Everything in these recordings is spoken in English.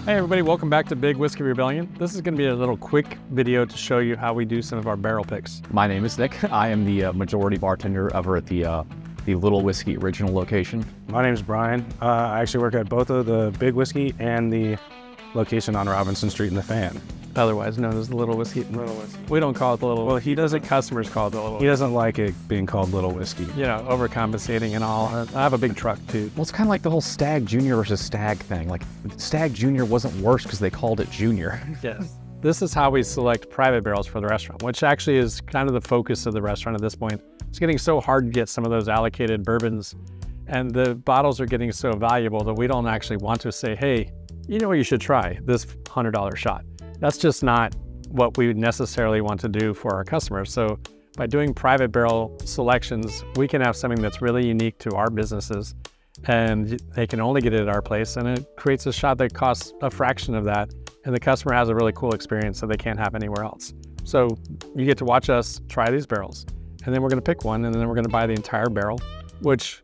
Hey everybody, welcome back to Big Whiskey Rebellion. This is going to be a little quick video to show you how we do some of our barrel picks. My name is Nick. I am the majority bartender over at the Little Whiskey Original location. My name is Brian. I actually work at both of the Big Whiskey and the location on Robinson Street in the Fan. Otherwise known as the Little Whiskey. Little Whiskey. We don't call it the Little Well, Whiskey. he doesn't. Customers call it the Little He Whiskey. doesn't like it being called Little Whiskey. You know, overcompensating and all. I have a big truck too. Well, it's kind of like the whole Stag Junior versus Stag thing. Like, Stag Junior wasn't worse because they called it Junior. Yes. This is how we select private barrels for the restaurant, which actually is kind of the focus of the restaurant at this point. It's getting so hard to get some of those allocated bourbons, and the bottles are getting so valuable that we don't actually want to say, hey, you know what you should try? This $100 shot. That's just not what we would necessarily want to do for our customers. So by doing private barrel selections, we can have something that's really unique to our businesses, and they can only get it at our place, and it creates a shot that costs a fraction of that, and the customer has a really cool experience that they can't have anywhere else. So you get to watch us try these barrels, and then we're going to pick one, and then we're going to buy the entire barrel, which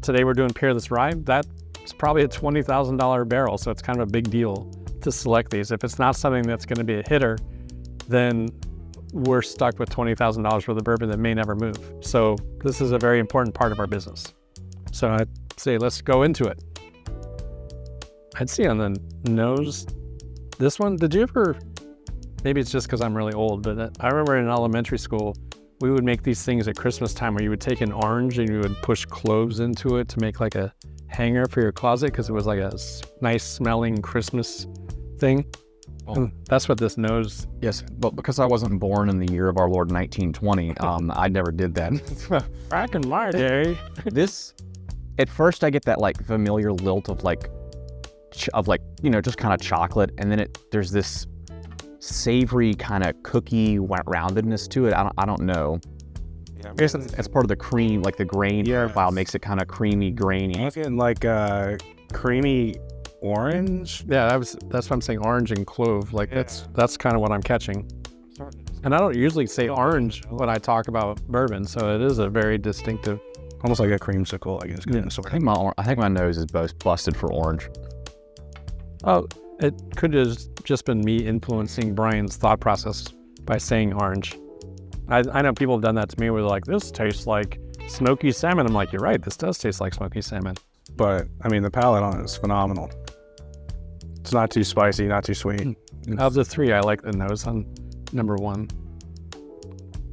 today we're doing Peerless Rye. That's probably a $20,000 barrel, so it's kind of a big deal to select these. If it's not something that's going to be a hitter, then we're stuck with $20,000 worth of bourbon that may never move. So this is a very important part of our business. So I'd say let's go into it. I'd see on the nose, this one, did you ever, maybe it's just because I'm really old, but I remember in elementary school, we would make these things at Christmas time where you would take an orange and you would push cloves into it to make like a hanger for your closet because it was like a nice smelling Christmas thing. Oh. That's what this nose. Yes, but because I wasn't born in the year of our Lord 1920, I never did that. Back in my day. This, at first I get that like familiar lilt of like, you know, just kind of chocolate, and then there's this savory kind of cookie roundedness to it. I don't know. Yeah, I guess it's part of the cream, like the grain profile makes it kind of creamy, grainy. I'm getting like creamy orange. Yeah, that's what I'm saying, orange and clove. Like that's kind of what I'm catching. And I don't usually say orange when I talk about bourbon, so it is a very distinctive. Almost like a creamsicle, I guess. Yeah. I think my nose is both busted for orange. Oh, it could have just been me influencing Brian's thought process by saying orange. I know people have done that to me where they're like, this tastes like smoky salmon. I'm like, you're right, this does taste like smoky salmon. But, I mean, the palate on it is phenomenal. It's not too spicy, not too sweet. Of the three, I like the nose on number one.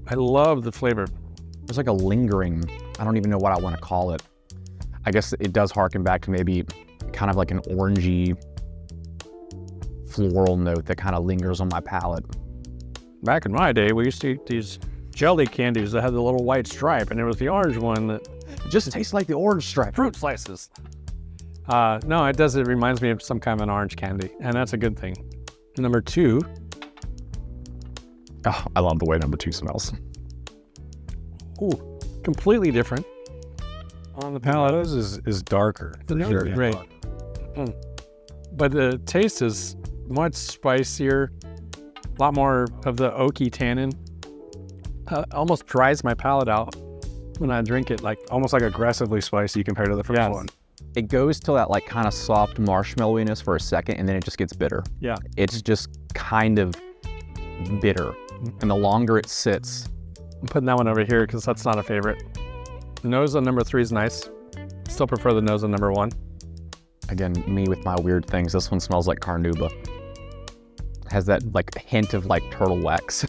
I love the flavor. There's like a lingering, I don't even know what I want to call it. I guess it does harken back to maybe kind of like an orangey floral note that kind of lingers on my palate. Back in my day, we used to eat these jelly candies that had the little white stripe, and it was the orange one that it just tastes like the orange stripe. Fruit slices. No, it does. It reminds me of some kind of an orange candy, and that's a good thing. Number two. Oh, I love the way number two smells. Ooh, completely different. On the palate is darker. The nose is great. But the taste is much spicier, a lot more of the oaky tannin. Almost dries my palate out when I drink it, like almost like aggressively spicy compared to the first one. It goes to that like kind of soft marshmallowiness for a second, and then it just gets bitter. Yeah. It's just kind of bitter. And the longer it sits. I'm putting that one over here because that's not a favorite. The nose on number three is nice. Still prefer the nose on number one. Again, me with my weird things. This one smells like carnauba. Has that like hint of like turtle wax.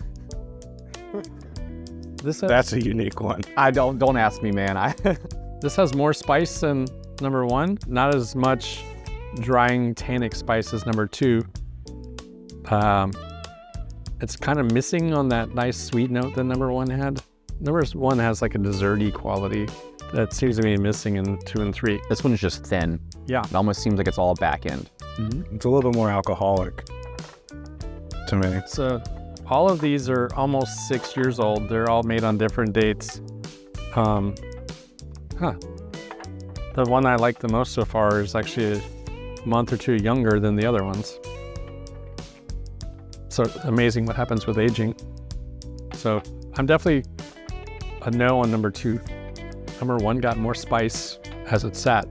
That's a unique one. I don't ask me, man. This has more spice than number one. Not as much drying tannic spice as number two. It's kind of missing on that nice sweet note that number one had. Number one has like a desserty quality that seems to be missing in two and three. This one is just thin. Yeah. It almost seems like it's all back end. Mm-hmm. It's a little bit more alcoholic to me. So all of these are almost 6 years old. They're all made on different dates. The one I like the most so far is actually a month or two younger than the other ones. So amazing what happens with aging. So I'm definitely a no on number two. Number one got more spice as it sat.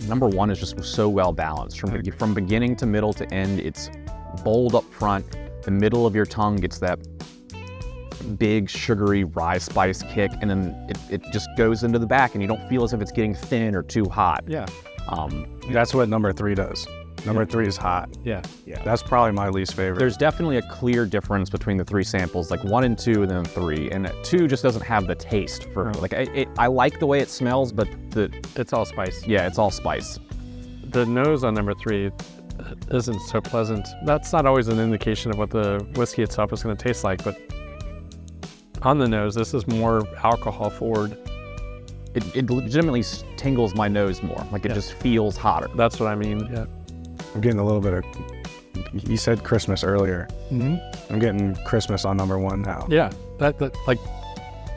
number one is just so well balanced. From beginning to middle to end, it's bold up front. The middle of your tongue gets that big sugary rye spice kick, and then it just goes into the back, and you don't feel as if it's getting thin or too hot. Yeah. That's what number 3 does. Number 3 is hot. Yeah. That's probably my least favorite. There's definitely a clear difference between the 3 samples, like 1 and 2 and then 3. And 2 just doesn't have the taste for, like, I like the way it smells, but It's all spice. yeah, it's all spice. The nose on number 3 isn't so pleasant. That's not always an indication of what the whiskey itself is going to taste like, but on the nose, this is more alcohol forward. It legitimately tingles my nose more. Like, it just feels hotter. That's what I mean. Yeah. I'm getting a little bit of, you said Christmas earlier. Mm-hmm. I'm getting Christmas on number 1 now. Yeah. That like,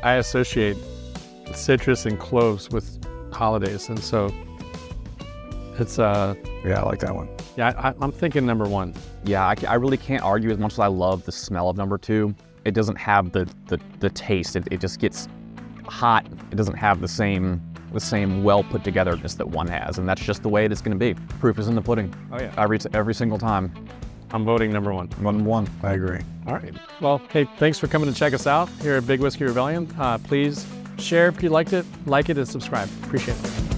I associate citrus and cloves with holidays, and so it's Yeah, I like that one. yeah. I'm thinking number 1. Yeah, I really can't argue. As much as I love the smell of number 2, it doesn't have the taste. It just gets hot. It doesn't have the same well put togetherness that 1 has, and that's just the way it is going to be. Proof is in the pudding. Oh yeah. Every single time. I'm voting number 1. 1-1. I agree. All right. Well, hey, thanks for coming to check us out here at Big Whiskey Rebellion. Please share if you liked it, like it, and subscribe. Appreciate it.